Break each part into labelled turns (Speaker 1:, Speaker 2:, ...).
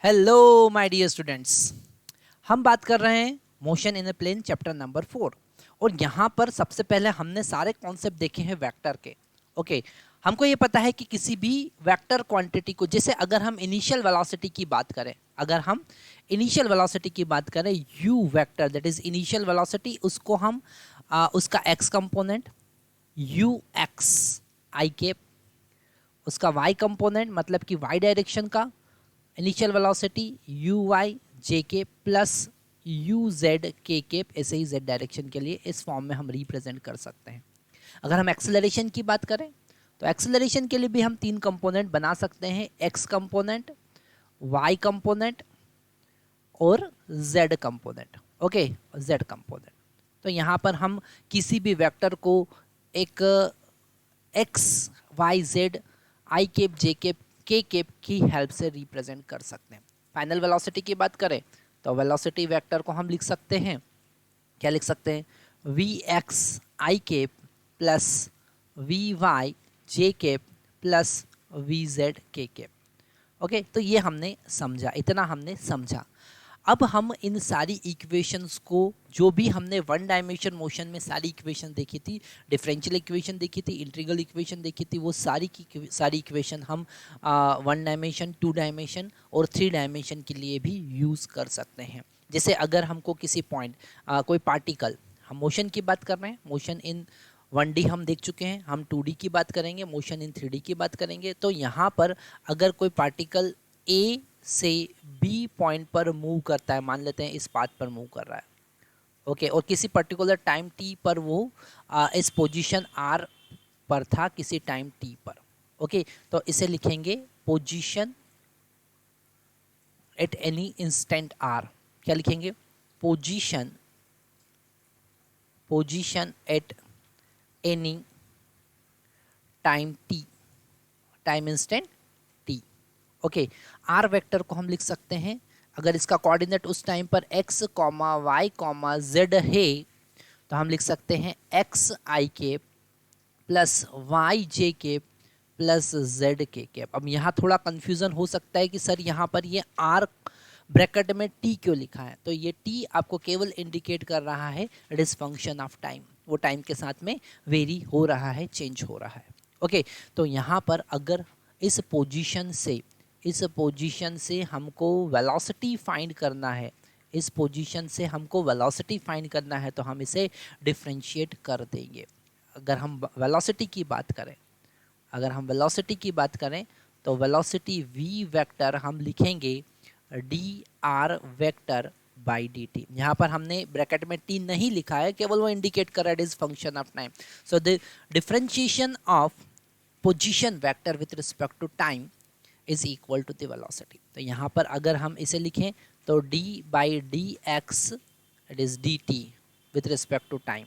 Speaker 1: Hello my dear students. हम बात कर रहे हैं motion in a plane chapter number 4। और यहाँ पर सबसे पहले हमने सारे कॉन्सेप्ट देखे हैं वेक्टर के। ओके, हमको ये पता है कि किसी भी वेक्टर क्वांटिटी को, जैसे अगर हम इनिशियल वेलोसिटी की बात करें, you vector that is initial velocity, उसको हम उसका x component you x I के, उसका वाई कंपोनेंट मतलब कि वाई डायरेक्शन का initial velocity you Y J के plus you Z K cap, ऐसे ही जेड डायरेक्शन के लिए इस फॉर्म में हम रिप्रेजेंट कर सकते हैं। अगर हम एक्सेलरेशन की बात करें तो एक्सेलरेशन के लिए भी हम तीन कंपोनेंट बना सकते हैं, एक्स कंपोनेंट, वाई कंपोनेंट और Z component. Okay, Z component. तो यहाँ पर हम किसी भी वेक्टर को एक X Y Z I cap J cap K cap की हेल्प से रिप्रेजेंट कर सकते हैं। फाइनल वेलोसिटी की बात करें तो वेलोसिटी वेक्टर को हम लिख सकते हैं, क्या लिख सकते हैं, V X I cap plus we Y J cap plus we Z K cap. Okay, तो ये हमने समझा, इतना हमने समझा। अब हम इन सारी इक्वेशंस को, जो भी हमने वन डायमेंशन मोशन में सारी इक्वेशन देखी थी, डिफरेंशियल इक्वेशन देखी थी, इंटीग्रल इक्वेशन देखी थी, वो सारी की सारी इक्वेशन हम वन डायमेंशन, टू डायमेंशन और थ्री डायमेंशन के लिए भी यूज़ कर सकते हैं। जैसे अगर हमको किसी पॉइंट कोई पार्टिकल, हम मोशन की बात कर रहे हैं, मोशन इन 1D हम देख चुके हैं, हम 2D की बात करेंगे, मोशन इन 3D की बात करेंगे। तो यहाँ पर अगर कोई पार्टिकल ए से बी पॉइंट पर मूव करता है, मान लेते हैं इस पाथ पर मूव कर रहा है, ओके, और किसी पर्टिकुलर टाइम टी पर वो इस पोजीशन आर पर था, किसी टाइम टी पर। ओके, तो इसे लिखेंगे position at any instant R. क्या लिखेंगे, position at any time T, time instant T. Okay, R vector को हम लिख सकते हैं, अगर इसका कोऑर्डिनेट उस टाइम पर x comma Y comma Z है तो हम लिख सकते हैं एक्स आई के प्लस वाई जे के प्लस जेड के कैप। अब यहाँ थोड़ा कंफ्यूजन हो सकता है कि सर यहाँ पर ये आर ब्रैकेट में टी क्यों लिखा है। तो ये टी आपको केवल इंडिकेट कर रहा है it is function of time, वो टाइम के साथ में वेरी हो रहा है, चेंज हो रहा है। ओके, तो यहाँ पर अगर इस पोजीशन से हमको वेलोसिटी फाइंड करना है, इस पोजीशन से हमको वेलोसिटी फाइंड करना है तो हम इसे डिफरेंशिएट कर देंगे। अगर हम वेलोसिटी की बात करें, तो वेलोसिटी v वेक्टर हम लिखेंगे D R vector by D T. यहाँ पर हमने ब्रैकेट में टी नहीं लिखा है, केवल वो इंडिकेट कर रहा है it is function of time. So the differentiation of position vector with respect to time is equal to the velocity. तो यहाँ पर अगर हम इसे लिखें तो d by D X it is D T with respect to time,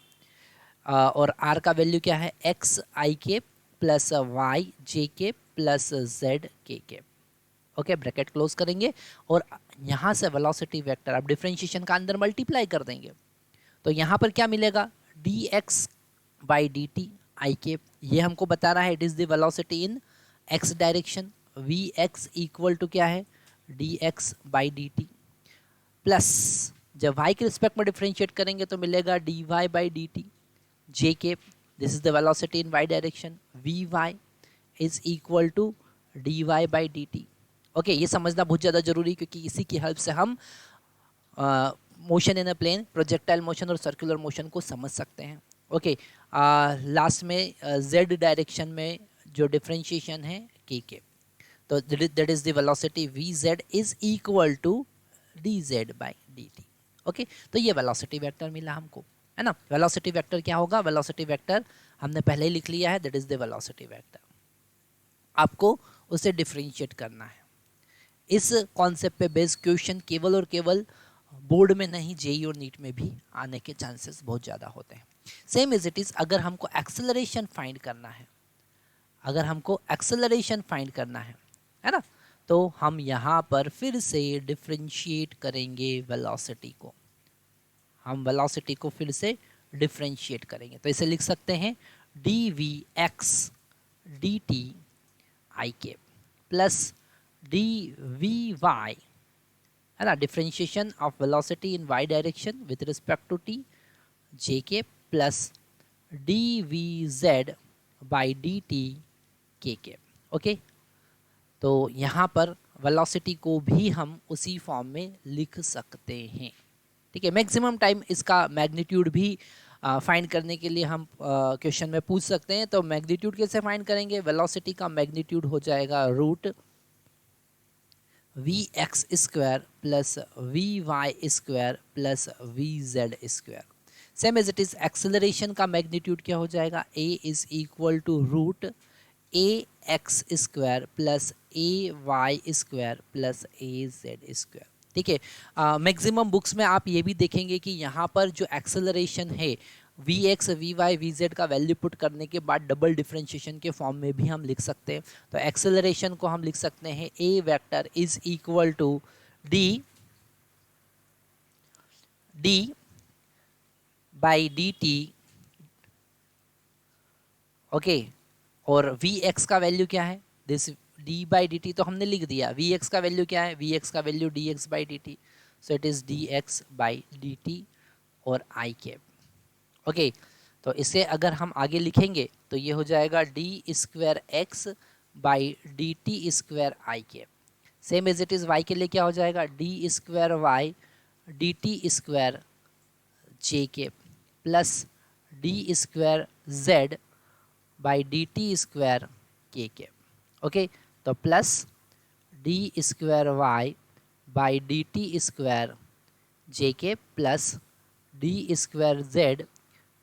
Speaker 1: और r का वैल्यू क्या है, एक्स आई के प्लस वाई जे के plus Z K. Okay, bracket close करेंगे और यहाँ से वेलोसिटी वेक्टर आप डिफरेंशिएशन का अंदर मल्टीप्लाई कर देंगे तो यहाँ पर क्या मिलेगा, D X by D T I के, ये हमको बता रहा है it is the velocity in X direction. V X equal to क्या है, D X by D T, plus जब y के रिस्पेक्ट में डिफरेंशिएट करेंगे तो मिलेगा D Y by D T जे के, this is the velocity in y direction. V Y is equal to D Y by D T. Okay, ये समझना बहुत ज़्यादा जरूरी, क्योंकि इसी की हेल्प से हम motion in a plane, projectile motion और सर्कुलर मोशन को समझ सकते हैं। ओके, लास्ट में z डायरेक्शन में जो डिफरेंशिएशन है के, तो that is the velocity V Z is equal to D Z by D T. Okay, तो ये वेलोसिटी वेक्टर मिला हमको, है ना। वेलोसिटी वेक्टर क्या होगा, वेलोसिटी वेक्टर हमने पहले ही लिख लिया है, that is the velocity vector. आपको उसे डिफरेंशिएट करना है। इस कॉन्सेप्ट पे बेस्ड क्वेश्चन केवल और केवल बोर्ड में नहीं, जेई और नीट में भी आने के चांसेस बहुत ज़्यादा होते हैं। सेम इज इट इज़ अगर हमको एक्सेलरेशन फाइंड करना है, है ना, तो हम यहाँ पर फिर से डिफरेंशिएट करेंगे वेलोसिटी को, तो इसे लिख सकते हैं d v x d T I के प्लस डी वी वाई है ना, differentiation of velocity in y direction with respect to t जे के plus d v z by D t k k. Okay, तो यहाँ पर वेलोसिटी को भी हम उसी फॉर्म में लिख सकते हैं। ठीक है, मैक्सिमम टाइम इसका मैग्नीट्यूड भी फाइंड करने के लिए हम क्वेश्चन में पूछ सकते हैं। तो मैग्नीट्यूड कैसे फाइंड करेंगे? वेलोसिटी का मैग्नीट्यूड हो जाएगा root v x square plus we y square plus we z square. Same as it is acceleration का मैग्नीट्यूड क्या हो जाएगा? A is equal to root a x square plus a y square plus a z square. ठीक है, maximum books में आप ये भी देखेंगे कि यहाँ पर जो एक्सेलरेशन है V X V Y V Z का वैल्यू पुट करने के बाद डबल डिफरेंशिएशन के फॉर्म में भी हम लिख सकते हैं। तो एक्सेलरेशन को हम लिख सकते हैं a vector is equal to d by D T. Okay, और वी एक्स का वैल्यू क्या है? This d by D t तो हमने लिख दिया। वी एक्स का वैल्यू क्या है? वी एक्स का value D X by D T, so it is D X by D T और आई कैप। ओके, तो इसे अगर हम आगे लिखेंगे तो ये हो जाएगा d square x by D t square i cap. Same as it is y के लिए क्या हो जाएगा? D square y d t square j cap plus d square z by D t square k cap. Okay, तो plus d square y by D t square j के plus d square z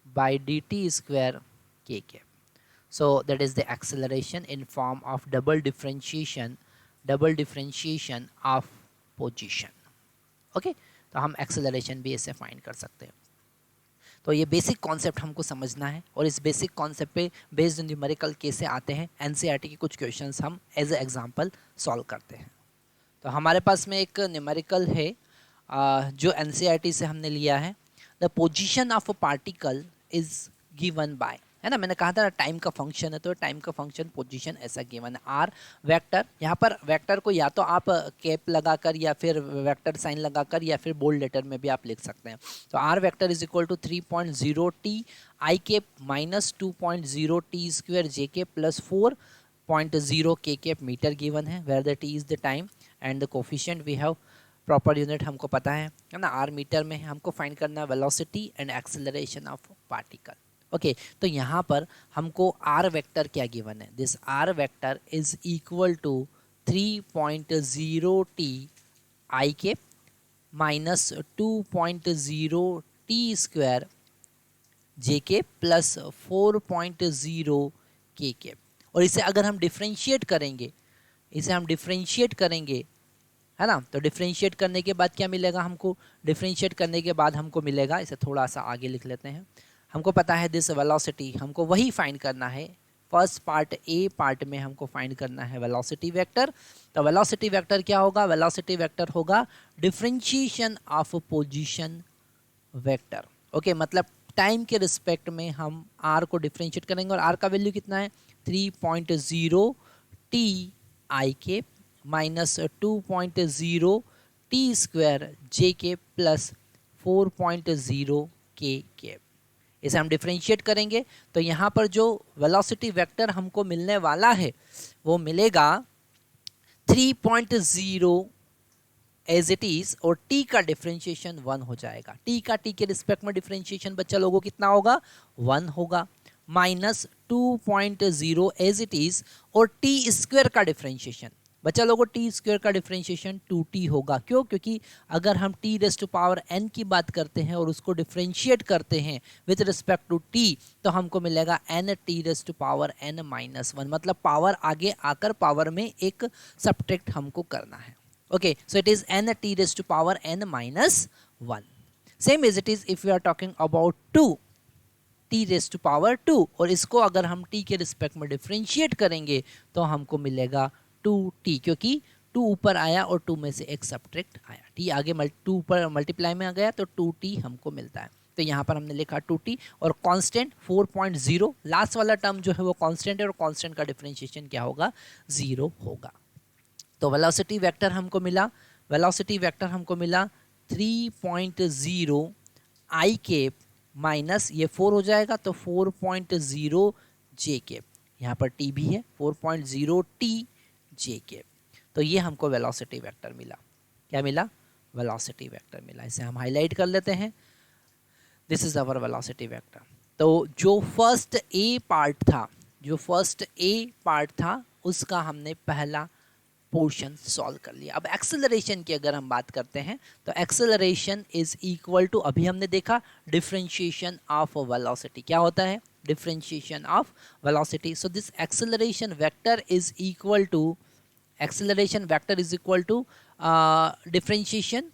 Speaker 1: by dt square kk. So that is the acceleration in form of double differentiation of position. Okay, तो हम acceleration भी ऐसे find कर सकते हैं। तो ये बेसिक कॉन्सेप्ट हमको समझना है और इस बेसिक कॉन्सेप्ट पे बेस्ड न्यूमेरिकल कैसे आते हैं, एनसीईआरटी के कुछ क्वेश्चंस हम एज ए एग्जांपल सॉल्व करते हैं। तो हमारे पास में एक न्यूमेरिकल है जो एनसीईआरटी से हमने लिया है। The position of a particle is given by, है ना, मैंने कहा था टाइम का फंक्शन है, तो टाइम का फंक्शन पोजीशन ऐसा गिवन है आर वेक्टर। यहाँ पर वेक्टर को या तो आप कैप लगाकर या फिर वेक्टर साइन लगाकर या फिर बोल्ड लेटर में भी आप लिख सकते हैं। तो r vector is equal to 3.0 T i cap minus 2.0 t square j के plus 4.0 k cap metre given है, where the t is the time and the coefficient we have proper unit हमको पता है ना, आर मीटर में हमको find करना है velocity and acceleration of particle. Okay, तो यहाँ पर हमको आर वेक्टर क्या गिवन है? This R vector is equal to 3.0 T I K minus 2.0 t square j के प्लस 4.0 के के। और इसे अगर हम डिफ्रेंशिएट करेंगे, है ना, तो डिफरेंशिएट करने के बाद क्या मिलेगा हमको? डिफरेंशिएट करने के बाद हमको मिलेगा, इसे थोड़ा सा आगे लिख लेते हैं। हमको पता है दिस वेलोसिटी, हमको वही फाइंड करना है। फर्स्ट पार्ट ए पार्ट में हमको फाइंड करना है वेलोसिटी वेक्टर। तो वेलोसिटी वेक्टर क्या होगा? वेलोसिटी वेक्टर होगा differentiation of position vector. Okay, मतलब टाइम के रिस्पेक्ट में हम आर को डिफरेंशिएट करेंगे और आर का वैल्यू कितना है? 3.0 T I K minus 2.0 t square j के प्लस 4.0 के कैप। इसे हम डिफरेंशिएट करेंगे तो यहाँ पर जो वेलोसिटी वेक्टर हमको मिलने वाला है वो मिलेगा 3.0 एज इट इज, और टी का डिफरेंशिएशन 1 हो जाएगा। टी का टी के रिस्पेक्ट में डिफरेंशिएशन बच्चा लोगों कितना होगा? 1 होगा, माइनस 2.0 एज इट इज, और टी स्क्वायर का डिफरेंशिएशन बच्चा लोगों टी स्क्वायर का डिफरेंशिएशन 2t होगा। क्यों? क्योंकि अगर हम t raise to power n की बात करते हैं और उसको डिफरेंशिएट करते हैं विथ रिस्पेक्ट टू t, तो हमको मिलेगा n t raise to power n minus 1, मतलब पावर आगे आकर पावर में एक सब्ट्रैक्ट हमको करना है। Okay, so it is n t raise to power n minus 1। Same as it is if we are talking about 2 t raise to power 2, और इसको अगर हम t के रिस्पेक्ट में डिफरेंशिएट करेंगे तो हमको मिलेगा 2t, क्योंकि 2 ऊपर आया और 2 में से एक सब्ट्रैक्ट आया, t आगे 2 ऊपर मल्टीप्लाई में आ गया तो 2t हमको मिलता है। तो यहाँ पर हमने लिखा 2t और कांस्टेंट 4.0, लास्ट वाला टर्म जो है वो कांस्टेंट है और कांस्टेंट का डिफरेंशिएशन क्या होगा? 0 होगा। तो वेलोसिटी वेक्टर हमको मिला वेलोसिटी वेक्टर हमको मिला 3.0 आई केप माइनस ये 4 हो जाएगा तो 4.0 जे केप, यहाँ पर टी भी है 4.0 टी जे केप। तो ये हमको वेलोसिटी वेक्टर मिला। क्या मिला? वेलोसिटी वेक्टर मिला। इसे हम हाईलाइट कर लेते हैं। This is our velocity vector. तो जो फर्स्ट ए पार्ट था उसका हमने पहला पोर्शन सॉल्व कर लिया। अब एक्सेलरेशन की अगर हम बात करते हैं तो एक्सेलरेशन इज इक्वल टू, अभी हमने देखा डिफरेंशिएशन ऑफ वेलोसिटी। क्या होता है? Differentiation of velocity. So this acceleration vector is equal to differentiation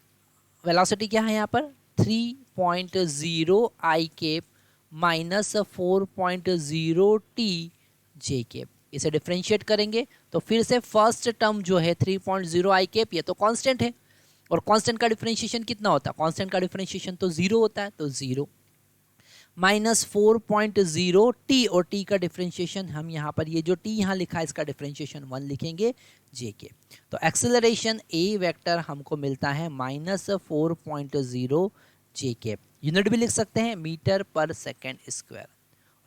Speaker 1: velocity. क्या है यहाँ पर? 3.0 i cap minus 4.0 t j cap. इसे डिफरेंशिएट करेंगे तो फिर से फर्स्ट टर्म जो है 3.0 आई केप, ये तो कांस्टेंट है और कांस्टेंट का डिफरेंशिएशन कितना होता है? कांस्टेंट का डिफरेंशिएशन तो 0 होता है, तो 0 माइनस 4.0 टी, और टी का डिफरेंशिएशन हम यहाँ पर ये जो टी यहाँ लिखा है इसका डिफरेंशिएशन 1 लिखेंगे जे के। तो एक्सेलरेशन ए वेक्टर हमको मिलता है माइनस 4.0 जे के। यूनिट भी लिख सकते हैं मीटर पर सेकेंड स्क्वायर।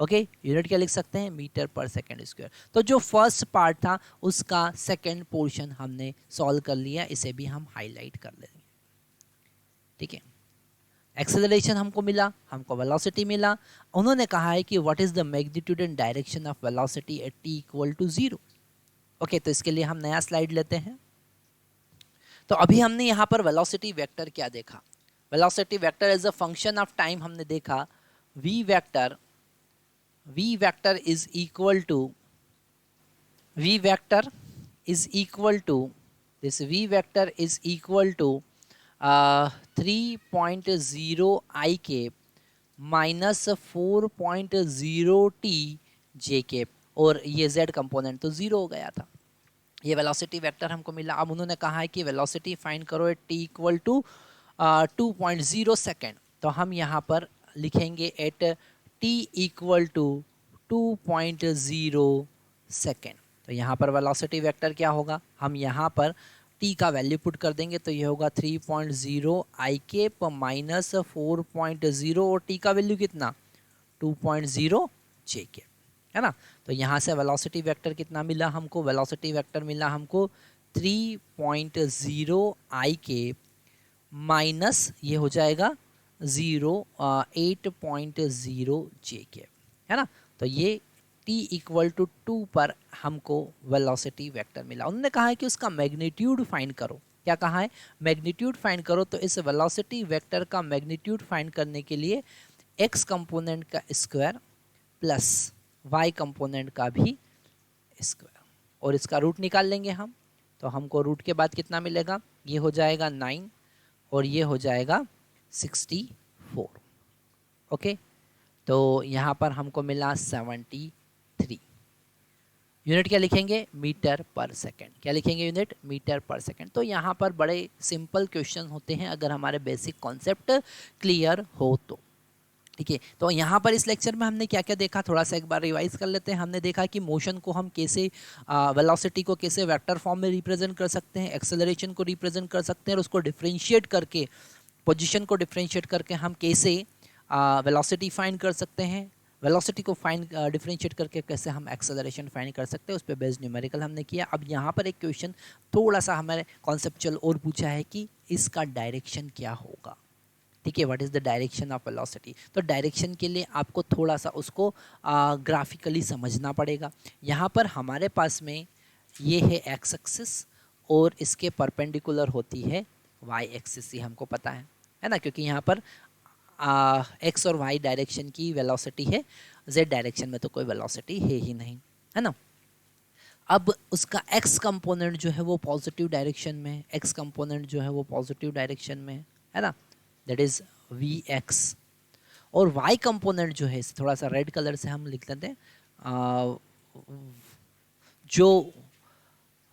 Speaker 1: ओके, यूनिट क्या लिख सकते हैं? मीटर पर सेकेंड स्क्वायर। तो जो फर्स्ट पार्ट था उसका सेकेंड पोर्शन हमने सॉल्व कर लिया, इसे भी हम हाईलाइट कर लेंगे। ठीक है, एक्सेलरेशन हमको मिला, हमको वेलोसिटी मिला। उन्होंने कहा है कि what is the magnitude and direction of velocity at T equal to 0। ओके, तो इसके लिए हम नया स्लाइड लेते हैं। तो अभी हमने यहाँ पर वेलोसिटी वेक्टर क्या देखा? Velocity vector as a function of time हमने देखा v vector is equal to v vector is equal to 3.0 i cap minus 4.0 t j cap, और ये z कंपोनेंट तो 0 हो गया था। ये वेलोसिटी वेक्टर हमको मिला। अब उन्होंने कहा है कि वेलोसिटी फाइंड करो at t equal to 2.0 second. तो हम यहाँ पर लिखेंगे at t equal to 2.0 second. तो यहाँ पर वेलोसिटी वेक्टर क्या होगा? हम यहाँ पर t का वैल्यू पुट कर देंगे तो ये होगा 3.0 आई केप माइनस 4.0, और t का वैल्यू कितना? 2.0 जे केप, है ना। तो यहाँ से वेलोसिटी वेक्टर कितना मिला हमको? वेलोसिटी वेक्टर मिला हमको 3.0 आई केप माइनस ये हो जाएगा 8.0 जे केप, है ना। तो ये t इक्वल टू 2 पर हमको वेलोसिटी वेक्टर मिला। उन्होंने कहा है कि उसका मैग्नीट्यूड फाइंड करो। क्या कहा है? मैग्नीट्यूड फाइंड करो। तो इस वेलोसिटी वेक्टर का मैग्नीट्यूड फाइंड करने के लिए x कंपोनेंट का स्क्वायर प्लस y कंपोनेंट का भी स्क्वायर, और इसका रूट निकाल लेंगे हम। तो हमको रूट के बाद कितना मिलेगा? ये हो जाएगा 9 और ये हो जाएगा 64। ओके, तो यहाँ पर हमको मिला 73। यूनिट क्या लिखेंगे? मीटर पर सेकेंड। क्या लिखेंगे? यूनिट मीटर पर सेकेंड। तो यहाँ पर बड़े सिंपल क्वेश्चन होते हैं अगर हमारे बेसिक कॉन्सेप्ट क्लियर हो तो। ठीक है, तो यहाँ पर इस लेक्चर में हमने क्या क्या देखा, थोड़ा सा एक बार रिवाइज कर लेते हैं। हमने देखा कि मोशन को हम कैसे, वेलोसिटी को कैसे वेक्टर फॉर्म में रिप्रेजेंट कर सकते हैं, एक्सेलरेशन को रिप्रेजेंट कर सकते हैं, और उसको डिफरेंशिएट करके, पोजीशन को डिफरेंशिएट करके हम कैसे वेलोसिटी फाइंड कर सकते हैं, वेलोसिटी को डिफरेंशिएट करके कैसे हम एक्सेलरेशन फाइंड कर सकते हैं, उस पर बेस्ड न्यूमेरिकल हमने किया। अब यहाँ पर एक क्वेश्चन थोड़ा सा हमारे कॉन्सेप्चुअल और पूछा है कि इसका डायरेक्शन क्या होगा। ठीक है, what is the direction of velocity. तो डायरेक्शन के लिए आपको थोड़ा सा उसको ग्राफिकली समझना पड़ेगा। यहाँ पर हमारे पास में ये है एक्स एक्सिस और इसके परपेंडिकुलर होती है वाई एक्सिस, ये हमको पता है ना, क्योंकि यहाँ पर एक्स और वाई डायरेक्शन की वेलोसिटी है, जेड डायरेक्शन में तो कोई वेलोसिटी है ही नहीं, है ना। अब उसका एक्स कंपोनेंट जो है वो पॉजिटिव डायरेक्शन में है, एक्स कंपोनेंट जो है वो पॉजिटिव डायरेक्शन में है ना, दैट इज वी एक्स। और वाई कंपोनेंट जो है, थोड़ा सा रेड कलर से हम लिख लेते हैं, जो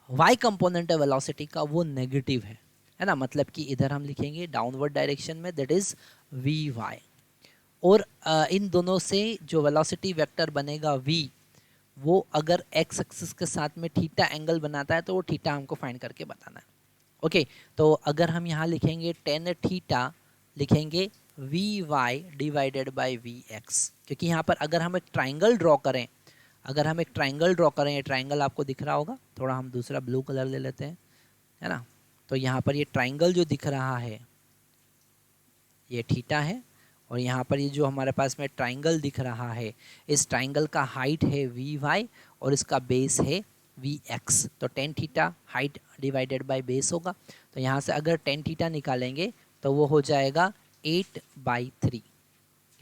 Speaker 1: वाई कंपोनेंट है वेलोसिटी का वो नेगेटिव है ना, मतलब कि इधर हम लिखेंगे डाउनवर्ड डायरेक्शन में, दैट इज वी वाई। और इन दोनों से जो वेलोसिटी वेक्टर बनेगा v, वो अगर एक्स एक्सिस के साथ में थीटा एंगल बनाता है तो वो थीटा हमको फाइंड करके बताना है। ओके, तो अगर हम यहाँ लिखेंगे टेन थीटा, लिखेंगे v y divided by v x, क्योंकि यहाँ पर अगर हम एक ट्राइंगल ड्रॉ करें, अगर हम एक ट्राइंगल ड्रॉ करें, ये ट्राइंगल आपको दिख रहा होगा, थोड़ा हम दूसरा ब्लू कलर ले लेते हैं, है ना। तो यहाँ पर ये ट्राइंगल जो दिख रहा है ये थीटा है, और यहाँ पर ये जो हमारे पास में ट्राइंगल दिख रहा है, इस ट्राइंगल का हाइट है वी वाई और इसका बेस है वी एक्स। तो tan theta height divided by base होगा, तो यहाँ से अगर टेन थीटा निकालेंगे तो वो हो जाएगा 8/3।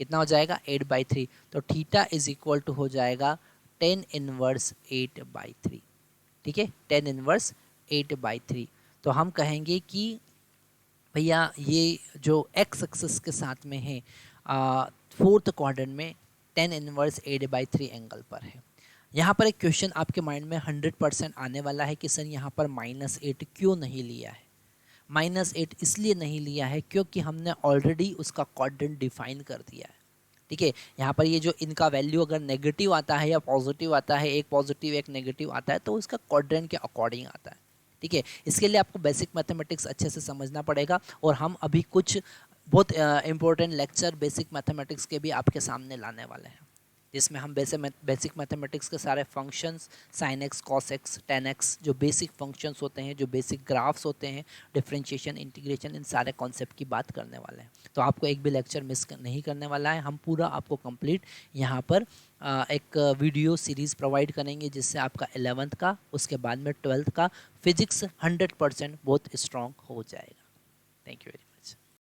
Speaker 1: कितना हो जाएगा? 8/3। तो थीटा इज इक्वल टू हो जाएगा 10 इनवर्स 8/3। ठीक है, 10 इनवर्स 8/3। तो हम कहेंगे कि भैया ये जो एक्स एक्सिस के साथ में है फोर्थ क्वाड्रेंट में 10 इनवर्स 8/3 एंगल पर है। यहाँ पर एक क्वेश्चन आपके माइंड में 100% आने वाला है कि सर यहाँ पर -8 क्यों नहीं लिया है। -8 इसलिए नहीं लिया है क्योंकि हमने ऑलरेडी उसका क्वाड्रेंट डिफाइन कर दिया है। ठीक है, यहाँ पर ये जो इनका वैल्यू अगर नेगेटिव आता है या पॉजिटिव आता है, एक पॉजिटिव एक नेगेटिव आता है, तो उसका क्वाड्रेंट के अकॉर्डिंग आता है। ठीक है, इसके लिए आपको बेसिक मैथमेटिक्स अच्छे से समझना पड़ेगा, और हम अभी कुछ बहुत इंपॉर्टेंट लेक्चर बेसिक मैथमेटिक्स के भी आपके सामने लाने वाले हैं, जिसमें हम बेसिक मैथमेटिक्स के सारे functions, sine x, cos x, ten x, जो बेसिक फंक्शंस होते हैं, जो बेसिक ग्राफ्स होते हैं, डिफरेंशिएशन, इंटीग्रेशन, इन सारे कॉन्सेप्ट की बात करने वाले हैं। तो आपको एक भी लेक्चर मिस नहीं करने वाला है। हम पूरा आपको कंप्लीट यहाँ पर एक वीडियो सीरीज़ प्रोवाइड करेंगे, जिससे आपका 11th का, उसके बाद में 12th का फिजिक्स 100% बहुत स्ट्रॉन्ग हो जाएगा। Thank you very much.